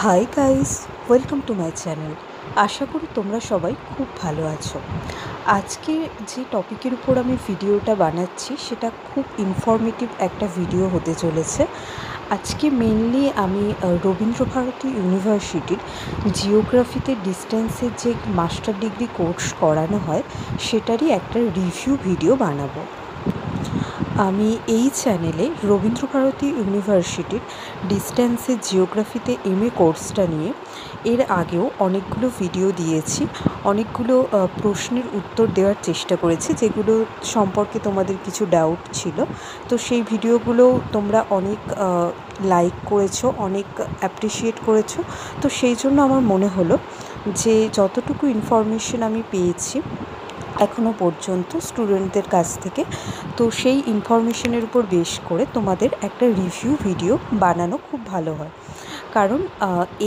High guys, welcome to my channel. আশা করি তোমরা সবাই খুব ভালো আছো। আজকে যে টপিকের উপর আমি ভিডিওটা বানাচ্ছি সেটা খুব ইনফরমেটিভ একটা ভিডিও হতে চলেছে। আজকে মেনলি আমি রবীন্দ্রভারতী ইউনিভার্সিটির জিওগ্রাফিতে ডিস্টেন্সের যে মাস্টার ডিগ্রি কোর্স করানো হয় সেটারই একটা রিভিউ ভিডিও বানাবো। আমি এই চ্যানেলে রবীন্দ্রভারতী ইউনিভার্সিটির ডিস্টেন্সে জিওগ্রাফিতে এমএ কোর্সটা নিয়ে এর আগেও অনেকগুলো ভিডিও দিয়েছি, অনেকগুলো প্রশ্নের উত্তর দেওয়ার চেষ্টা করেছি যেগুলো সম্পর্কে তোমাদের কিছু ডাউট ছিল। তো সেই ভিডিওগুলো তোমরা অনেক লাইক করেছো, অনেক অ্যাপ্রিসিয়েট করেছো। তো সেই জন্য আমার মনে হলো যে যতটুকু ইনফরমেশন আমি পেয়েছি এখনও পর্যন্ত স্টুডেন্টদের কাছ থেকে, তো সেই ইনফরমেশনের উপর বেস করে তোমাদের একটা রিভিউ ভিডিও বানানো খুব ভালো হয়। কারণ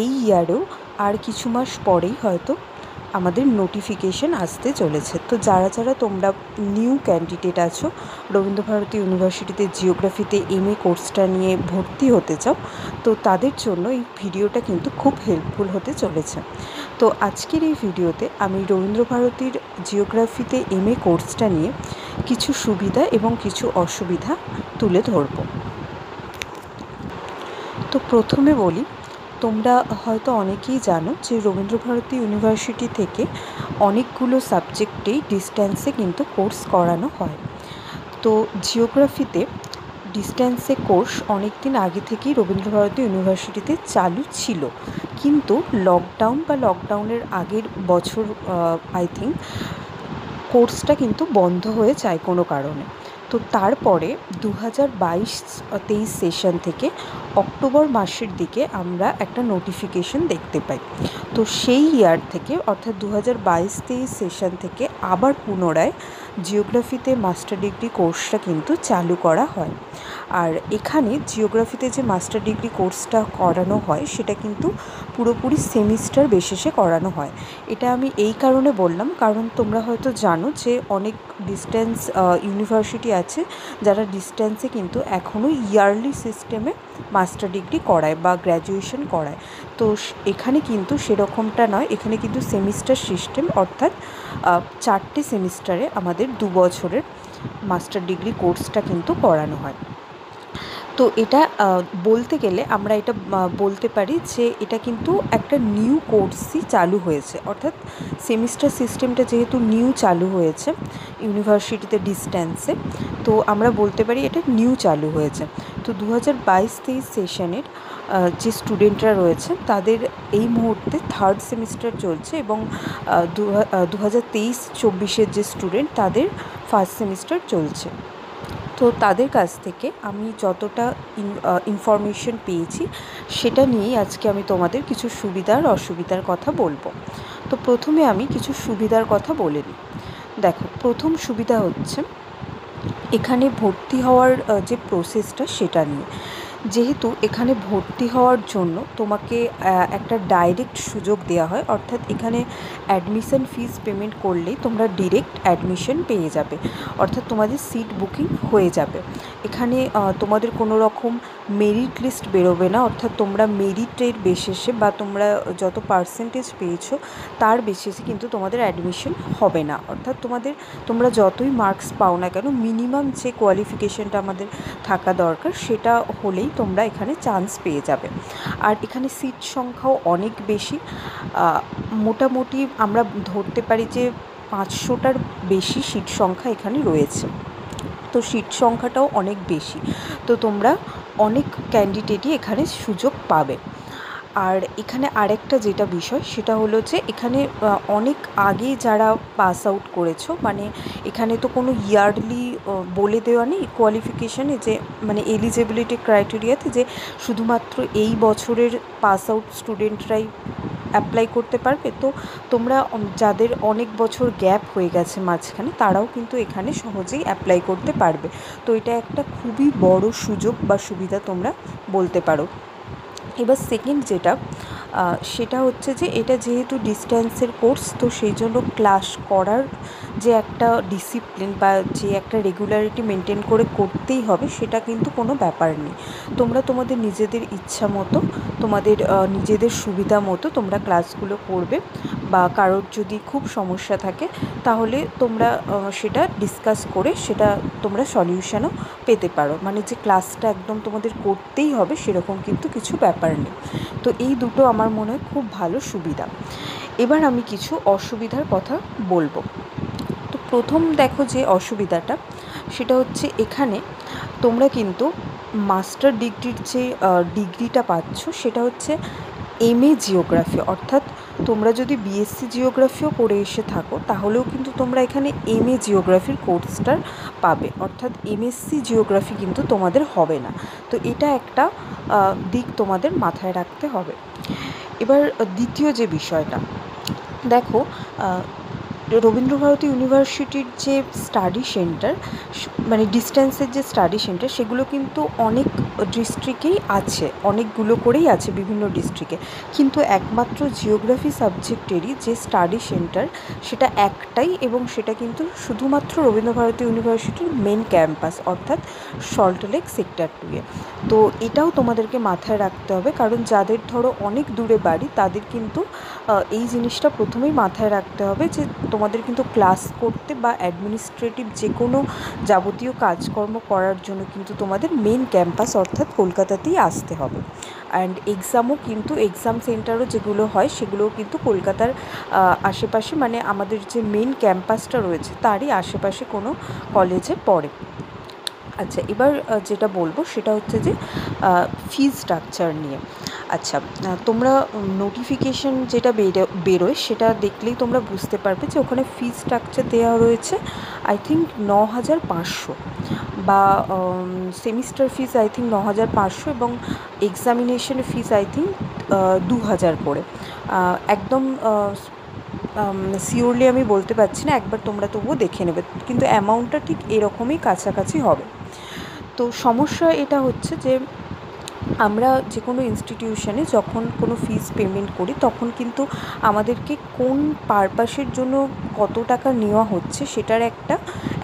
এই ইয়ারেও আর কিছু মাস পরেই হয়তো আমাদের নোটিফিকেশন আসতে চলেছে। তো যারা যারা তোমরা নিউ ক্যান্ডিডেট আছো, রবীন্দ্রভারতী ইউনিভার্সিটিতে জিওগ্রাফিতে এমএ কোর্সটা নিয়ে ভর্তি হতে চাও, তো তাদের জন্য এই ভিডিওটা কিন্তু খুব হেল্পফুল হতে চলেছে। তো আজকের এই ভিডিওতে আমি রবীন্দ্রভারতীর জিওগ্রাফিতে এমএ কোর্সটা নিয়ে কিছু সুবিধা এবং কিছু অসুবিধা তুলে ধরব। তো প্রথমে বলি, তোমরা হয়তো অনেকেই জানো যে রবীন্দ্রভারতী ইউনিভার্সিটি থেকে অনেকগুলো সাবজেক্টেই ডিস্ট্যান্সে কিন্তু কোর্স করানো হয়। তো জিওগ্রাফিতে ডিস্ট্যান্সে কোর্স অনেক দিন আগে থেকেই রবীন্দ্রভারতী ইউনিভার্সিটিতে চালু ছিল, কিন্তু লকডাউনের আগের বছর আই থিঙ্ক কোর্সটা কিন্তু বন্ধ হয়ে যায় কোনো কারণে। তো তারপরে 2022-23 সেশন থেকে অক্টোবর মাসের দিকে আমরা একটা নোটিফিকেশন দেখতে পাই। তো সেই ইয়ার থেকে অর্থাৎ 2022-23 সেশন থেকে আবার পুনরায় জিওগ্রাফিতে মাস্টার ডিগ্রি কোর্সটা কিন্তু চালু করা হয়। আর এখানে জিওগ্রাফিতে যে মাস্টার ডিগ্রি কোর্সটা করানো হয় সেটা কিন্তু পুরোপুরি সেমিস্টার বেসিসে করানো হয়। এটা আমি এই কারণে বললাম, কারণ তোমরা হয়তো জানো যে অনেক ডিস্ট্যান্স ইউনিভার্সিটি আছে যারা ডিস্ট্যান্সে কিন্তু এখনও ইয়ারলি সিস্টেমে মাস্টার ডিগ্রি করায় বা গ্র্যাজুয়েশন করায়। তো এখানে কিন্তু সেরকমটা নয়, এখানে কিন্তু সেমিস্টার সিস্টেম, অর্থাৎ 4টে সেমিস্টারে আমাদের 2 বছরের মাস্টার ডিগ্রি কোর্সটা কিন্তু করানো হয়। তো এটা বলতে গেলে আমরা এটা বলতে পারি যে এটা কিন্তু একটা নিউ কোর্সই চালু হয়েছে, অর্থাৎ সেমিস্টার সিস্টেমটা যেহেতু নিউ চালু হয়েছে ইউনিভার্সিটিতে ডিস্ট্যান্সে, তো আমরা বলতে পারি এটা নিউ চালু হয়েছে। তো 2022-23 সেশনের যে স্টুডেন্টরা রয়েছে তাদের এই মুহূর্তে থার্ড সেমিস্টার চলছে, এবং 2023-24 যে স্টুডেন্ট তাদের ফার্স্ট সেমিস্টার চলছে। তো তাদের কাছ থেকে আমি যতটা ইনফরমেশন পেয়েছি সেটা নিয়েই আজকে আমি তোমাদের কিছু সুবিধা আর অসুবিধার কথা বলবো। তো প্রথমে আমি কিছু সুবিধার কথা বলে নিই। দেখো, প্রথম সুবিধা হচ্ছে এখানে ভর্তি হওয়ার যে প্রসেসটা সেটা নিয়ে। যেহেতু এখানে ভর্তি হওয়ার জন্য তোমাকে একটা ডাইরেক্ট সুযোগ দেওয়া হয়, অর্থাৎ এখানে অ্যাডমিশন ফিস পেমেন্ট করলেই তোমরা ডিরেক্ট অ্যাডমিশন পেয়ে যাবে, অর্থাৎ তোমাদের সিট বুকিং হয়ে যাবে। এখানে তোমাদের কোনো রকম মেরিট লিস্ট বেরোবে না, অর্থাৎ তোমরা মেরিটের বেসিসে বা তোমরা যত পার্সেন্টেজ পেয়েছো তার বেসিসে কিন্তু তোমাদের অ্যাডমিশন হবে না। অর্থাৎ তোমরা যতই মার্কস পাও না কেন, মিনিমাম যে কোয়ালিফিকেশনটা আমাদের থাকা দরকার সেটা হলেই তোমরা এখানে চান্স পেয়ে যাবে। আর এখানে সিট সংখ্যাও অনেক বেশি, মোটামুটি আমরা ধরতে পারি যে 500টার বেশি সিট সংখ্যা এখানে রয়েছে। তো সিট সংখ্যাটাও অনেক বেশি, তো তোমরা অনেক ক্যান্ডিডেটই এখানে সুযোগ পাবে। আর এখানে আরেকটা যেটা বিষয় সেটা হলো যে এখানে অনেক আগে যারা পাস আউট করেছো, মানে এখানে তো কোনো ইয়ারলি বলে দেওয়া নেই কোয়ালিফিকেশানে, যে মানে এলিজিবিলিটি ক্রাইটেরিয়াতে যে শুধুমাত্র এই বছরের পাস আউট স্টুডেন্টরাই অ্যাপ্লাই করতে পারবে। তো তোমরা যাদের অনেক বছর গ্যাপ হয়ে গেছে মাঝখানে তারাও কিন্তু এখানে সহজেই অ্যাপ্লাই করতে পারবে। তো এটা একটা খুবই বড় সুযোগ বা সুবিধা তোমরা বলতে পারো। এবার সেকেন্ড যেটা সেটা হচ্ছে যে এটা যেহেতু ডিস্ট্যান্সের কোর্স, তো সেই জন্য ক্লাস করার যে একটা ডিসিপ্লিন বা যে একটা রেগুলারিটি মেনটেন করে করতেই হবে সেটা কিন্তু কোনো ব্যাপার নেই। তোমরা তোমাদের নিজেদের ইচ্ছা মতো, তোমাদের নিজেদের সুবিধা মতো তোমরা ক্লাসগুলো করবে, বা কারোর যদি খুব সমস্যা থাকে তাহলে তোমরা সেটা ডিসকাস করে সেটা তোমরা সলিউশনও পেতে পারো। মানে যে ক্লাসটা একদম তোমাদের করতেই হবে সেরকম কিন্তু কিছু ব্যাপার নেই। তো এই দুটো আমার মনে হয় খুব ভালো সুবিধা। এবার আমি কিছু অসুবিধার কথা বলবো। তো প্রথম দেখো যে অসুবিধাটা, সেটা হচ্ছে এখানে তোমরা কিন্তু মাস্টার ডিগ্রির যে ডিগ্রিটা পাচ্ছ সেটা হচ্ছে এমএ জিওগ্রাফি। অর্থাৎ তোমরা যদি বিএসসি জিওগ্রাফিও করে এসে থাকো তাহলেও কিন্তু তোমরা এখানে এমএ জিওগ্রাফির কোর্সটার পাবে, অর্থাৎ এমএসসি জিওগ্রাফি কিন্তু তোমাদের হবে না। তো এটা একটা দিক তোমাদের মাথায় রাখতে হবে। এবার দ্বিতীয় যে বিষয়টা, দেখো রবীন্দ্রভারতী ইউনিভার্সিটির যে স্টাডি সেন্টার, মানে ডিস্টেন্সের যে স্টাডি সেন্টার, সেগুলো কিন্তু অনেক ডিস্ট্রিক্টেই আছে, অনেকগুলো করেই আছে বিভিন্ন ডিস্ট্রিক্টে। কিন্তু একমাত্র জিওগ্রাফি সাবজেক্টেরই যে স্টাডি সেন্টার সেটা একটাই, এবং সেটা কিন্তু শুধুমাত্র রবীন্দ্রভারতী ইউনিভার্সিটির মেন ক্যাম্পাস, অর্থাৎ সল্টলেক সেক্টর 2-এ। তো এটাও তোমাদেরকে মাথায় রাখতে হবে, কারণ যাদের ধরো অনেক দূরে বাড়ি তাদের কিন্তু এই জিনিসটা প্রথমেই মাথায় রাখতে হবে যে তোমাদের কিন্তু ক্লাস করতে বা অ্যাডমিনিস্ট্রেটিভ যে কোনো যাবতীয় কাজকর্ম করার জন্য কিন্তু তোমাদের মেন ক্যাম্পাস অর্থাৎ কলকাতাতেই আসতে হবে। অ্যান্ড এক্সামও কিন্তু, এক্সাম সেন্টারও যেগুলো হয় সেগুলোও কিন্তু কলকাতার আশেপাশে, মানে আমাদের যে মেন ক্যাম্পাসটা রয়েছে তারই আশেপাশে কোনো কলেজে পড়ে। আচ্ছা, এবার যেটা বলবো সেটা হচ্ছে যে ফিজ স্ট্রাকচার নিয়ে। আচ্ছা, তোমরা নোটিফিকেশান যেটা বেরোয় সেটা দেখলেই তোমরা বুঝতে পারবে যে ওখানে ফিজ স্ট্রাকচার দেওয়া রয়েছে আই থিঙ্ক 9,500, বা সেমিস্টার ফিজ আই থিঙ্ক 9,500, এবং এক্সামিনেশনের ফিজ আই থিঙ্ক 2,000 করে। একদম শিওরলি আমি বলতে পারছি না, একবার তোমরা তবুও দেখে নেবে, কিন্তু অ্যামাউন্টটা ঠিক এরকমই কাছাকাছি হবে। তো সমস্যা এটা হচ্ছে যে আমরা যে কোনো ইনস্টিটিউশনে যখন কোনো ফিজ পেমেন্ট করি তখন কিন্তু আমাদেরকে কোন পারপাসের জন্য কত টাকা নেওয়া হচ্ছে সেটার একটা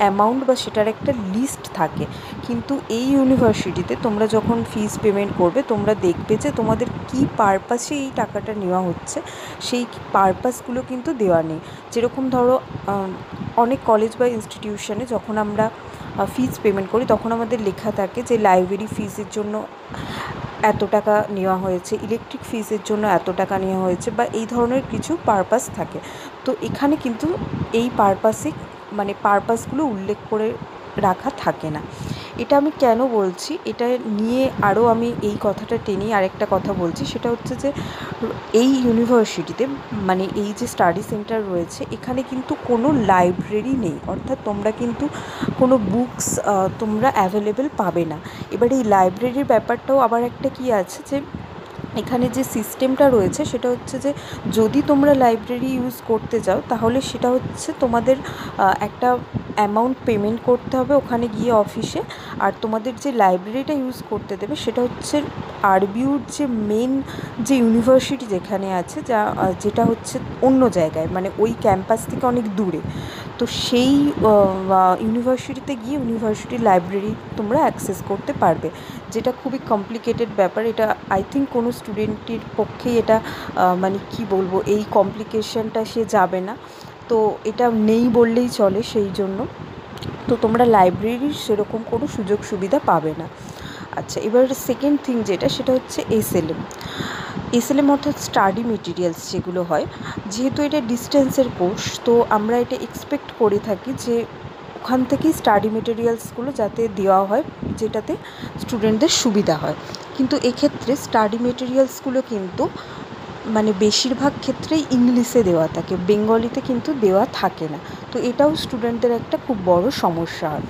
অ্যামাউন্ট বা সেটার একটা লিস্ট থাকে। কিন্তু এই ইউনিভার্সিটিতে তোমরা যখন ফিজ পেমেন্ট করবে তোমরা দেখবে যে তোমাদের কী পারপাসে এই টাকাটা নেওয়া হচ্ছে সেই পারপাসগুলো কিন্তু দেওয়া নেই। যেরকম ধরো অনেক কলেজ বা ইনস্টিটিউশনে যখন আমরা ফিজ পেমেন্ট করি তখন আমাদের লেখা থাকে যে লাইব্রেরি ফিজের জন্য এত টাকা নেওয়া হয়েছে, ইলেকট্রিক ফিজের জন্য এত টাকা নেওয়া হয়েছে, বা এই ধরনের কিছু পারপাস থাকে। তো এখানে কিন্তু এই পারপাসে, মানে পারপাসগুলো উল্লেখ করে রাখা থাকে না। এটা আমি কেন বলছি, এটা নিয়ে আরও আমি এই কথাটা টেনে আরেকটা কথা বলছি, সেটা হচ্ছে যে এই ইউনিভার্সিটিতে, মানে এই যে স্টাডি সেন্টার রয়েছে এখানে কিন্তু কোনো লাইব্রেরি নেই, অর্থাৎ তোমরা কিন্তু কোনো বুকস তোমরা অ্যাভেলেবেল পাবে না। এবার এই লাইব্রেরির ব্যাপারটাও আবার একটা কী আছে, যে এখানে যে সিস্টেমটা রয়েছে সেটা হচ্ছে যে যদি তোমরা লাইব্রেরি ইউজ করতে যাও তাহলে সেটা হচ্ছে তোমাদের একটা অ্যামাউন্ট পেমেন্ট করতে হবে ওখানে গিয়ে অফিসে। আর তোমাদের যে লাইব্রেরিটা ইউজ করতে দেবে সেটা হচ্ছে আরবিউর যে মেন যে ইউনিভার্সিটি যেখানে আছে, যেটা হচ্ছে অন্য জায়গায়, মানে ওই ক্যাম্পাস থেকে অনেক দূরে। তো সেই ইউনিভার্সিটিতে গিয়ে ইউনিভার্সিটির লাইব্রেরি তোমরা অ্যাক্সেস করতে পারবে, যেটা খুবই কমপ্লিকেটেড ব্যাপার। এটা আই থিঙ্ক কোনো স্টুডেন্টের পক্ষেই এটা মানে কি বলবো, এই কমপ্লিকেশনটা সে যাবে না। তো এটা নেই বললেই চলে, সেই জন্য তো তোমরা লাইব্রেরির সেরকম কোনো সুযোগ সুবিধা পাবে না। আচ্ছা, এবার সেকেন্ড থিং যেটা, সেটা হচ্ছে এসএলএম অর্থাৎ স্টাডি মেটেরিয়ালস যেগুলো হয়, যেহেতু এটা ডিস্টেন্সের কোর্স তো আমরা এটা এক্সপেক্ট করে থাকি যে ওখান থেকেই স্টাডি মেটেরিয়ালসগুলো যাতে দেওয়া হয় যেটাতে স্টুডেন্টদের সুবিধা হয়। কিন্তু এক্ষেত্রে স্টাডি মেটেরিয়ালসগুলো কিন্তু মানে বেশিরভাগ ক্ষেত্রেই ইংলিশে দেওয়া থাকে, বেঙ্গলিতে কিন্তু দেওয়া থাকে না। তো এটাও স্টুডেন্টদের একটা খুব বড় সমস্যা হয়।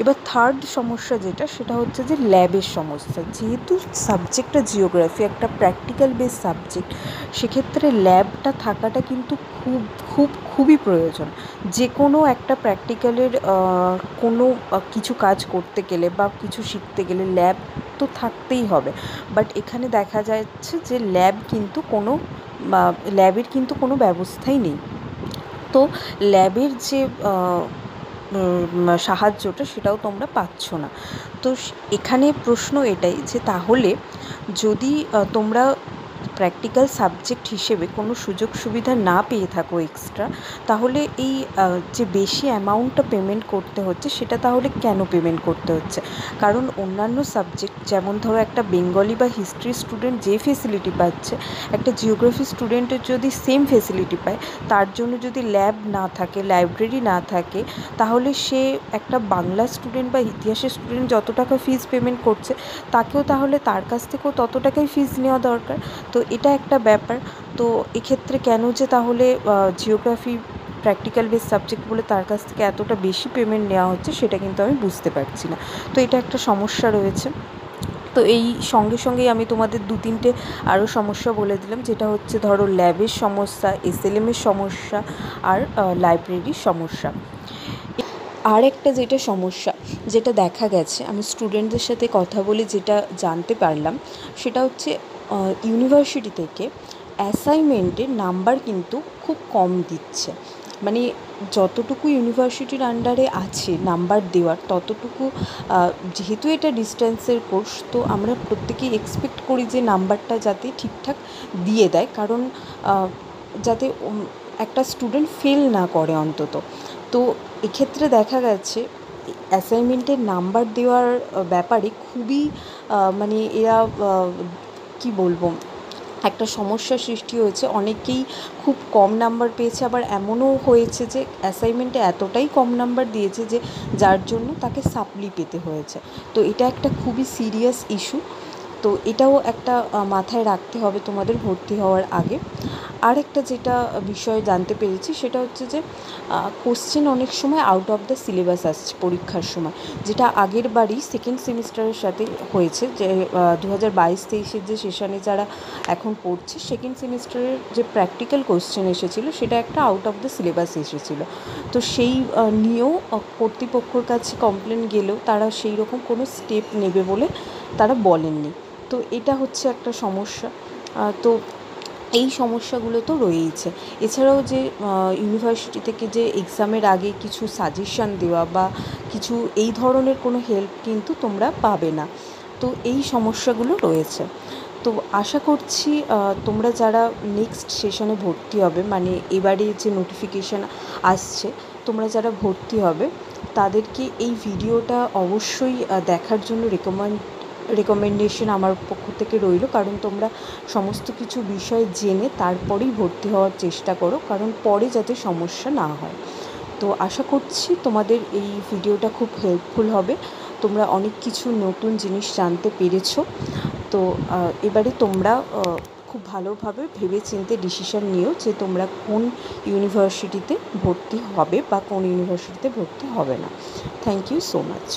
এবার থার্ড সমস্যা যেটা, সেটা হচ্ছে যে ল্যাবের সমস্যা। যেহেতু সাবজেক্টটা জিওগ্রাফি, একটা প্র্যাকটিক্যাল বেস সাবজেক্ট, সেক্ষেত্রে ল্যাবটা থাকাটা কিন্তু খুবই প্রয়োজন। যে কোনো একটা প্র্যাকটিক্যালের কোনো কিছু কাজ করতে গেলে বা কিছু শিখতে গেলে ল্যাব তো থাকতেই হবে। বাট এখানে দেখা যাচ্ছে যে ল্যাবের কিন্তু কোনো ব্যবস্থাই নেই। তো ল্যাবের যে সাহায্যটা সেটাও তোমরা পাচ্ছ না। তো এখানে প্রশ্ন এটাই যে তাহলে যদি তোমরা প্র্যাকটিক্যাল সাবজেক্ট হিসেবে কোনো সুযোগ সুবিধা না পেয়ে থাকো এক্সট্রা, তাহলে এই যে বেশি অ্যামাউন্টটা পেমেন্ট করতে হচ্ছে সেটা তাহলে কেন পেমেন্ট করতে হচ্ছে? কারণ অন্যান্য সাবজেক্ট যেমন ধরো একটা বেঙ্গলি বা হিস্ট্রি স্টুডেন্ট যে ফেসিলিটি পাচ্ছে, একটা জিওগ্রাফি স্টুডেন্টের যদি সেম ফেসিলিটি পায়, তার জন্য যদি ল্যাব না থাকে, লাইব্রেরি না থাকে, তাহলে সে একটা বাংলা স্টুডেন্ট বা ইতিহাসের স্টুডেন্ট যত টাকা ফিস পেমেন্ট করছে, তাকেও তাহলে তার কাছ থেকেও তত টাকাই ফিস নেওয়া দরকার। তো এটা একটা ব্যাপার। তো এক্ষেত্রে কেন যে তাহলে জিওগ্রাফি প্র্যাকটিক্যাল বেস সাবজেক্ট বলে তার কাছ থেকে এতটা বেশি পেমেন্ট নেওয়া হচ্ছে, সেটা কিন্তু আমি বুঝতে পারছি না। তো এটা একটা সমস্যা রয়েছে। তো এই সঙ্গে সঙ্গেই আমি তোমাদের 2-3টে আরও সমস্যা বলে দিলাম, যেটা হচ্ছে ধরো ল্যাবের সমস্যা, এসএলএমের সমস্যা, আর লাইব্রেরির সমস্যা। আর একটা যেটা সমস্যা, যেটা দেখা গেছে, আমি স্টুডেন্টদের সাথে কথা বলে যেটা জানতে পারলাম, সেটা হচ্ছে ইউনিভার্সিটি থেকে অ্যাসাইনমেন্টের নাম্বার কিন্তু খুব কম দিচ্ছে। মানে যতটুকু ইউনিভার্সিটির আন্ডারে আছে নাম্বার দেওয়ার, ততটুকু যেহেতু এটা ডিস্টেন্সের কোর্স, তো আমরা প্রত্যেকেই এক্সপেক্ট করি যে নাম্বারটা যাতে ঠিকঠাক দিয়ে দেয়, কারণ যাতে একটা স্টুডেন্ট ফেল না করে অন্তত। তো এক্ষেত্রে দেখা গেছে অ্যাসাইনমেন্টের নাম্বার দেওয়ার ব্যাপারে খুবই মানে এরা কী বলবো, একটা সমস্যার সৃষ্টি হয়েছে। অনেকেই খুব কম নাম্বার পেয়েছে, আবার এমনও হয়েছে যে অ্যাসাইনমেন্টে এতটাই কম নাম্বার দিয়েছে যে যার জন্য তাকে সাপ্লি পেতে হয়েছে। তো এটা একটা খুবই সিরিয়াস ইস্যু। তো এটাও একটা মাথায় রাখতে হবে তোমাদের ভর্তি হওয়ার আগে। আরেকটা যেটা বিষয় জানতে পেরেছি, সেটা হচ্ছে যে কোশ্চেন অনেক সময় আউট অফ দ্য সিলেবাস আসছে পরীক্ষার সময়, যেটা আগের বারই সেকেন্ড সেমিস্টারের সাথে হয়েছে, যে 2022-23 যে সেশনে যারা এখন পড়ছে, সেকেন্ড সেমিস্টারের যে প্র্যাকটিক্যাল কোশ্চেন এসেছিলো সেটা একটা আউট অফ দ্য সিলেবাস এসেছিলো। তো সেই নিয়েও কর্তৃপক্ষর কাছে কমপ্লেন গেলেও তারা সেই রকম কোনো স্টেপ নেবে বলে তারা বলেননি। তো এটা হচ্ছে একটা সমস্যা। তো এই সমস্যাগুলো তো রয়েইছে। এছাড়াও যে ইউনিভার্সিটি থেকে যে এক্সামের আগে কিছু সাজেশান দেওয়া বা কিছু এই ধরনের কোনো হেল্প কিন্তু তোমরা পাবে না। তো এই সমস্যাগুলো রয়েছে। তো আশা করছি তোমরা যারা নেক্সট সেশনে ভর্তি হবে, মানে এবারে যে নোটিফিকেশান আসছে, তোমরা যারা ভর্তি হবে তাদেরকে এই ভিডিওটা অবশ্যই দেখার জন্য রেকমেন্ডেশন আমার পক্ষ থেকে রইল, কারণ তোমরা সমস্ত কিছু বিষয় জেনে তারপরেই ভর্তি হওয়ার চেষ্টা করো, কারণ পরে যাতে সমস্যা না হয়। তো আশা করছি তোমাদের এই ভিডিওটা খুব হেল্পফুল হবে, তোমরা অনেক কিছু নতুন জিনিস জানতে পেরেছো। তো এবারে তোমরা খুব ভালোভাবে ভেবেচিন্তে ডিসিশান নিও যে তোমরা কোন ইউনিভার্সিটিতে ভর্তি হবে বা কোন ইউনিভার্সিটিতে ভর্তি হবে না। Thank you so much.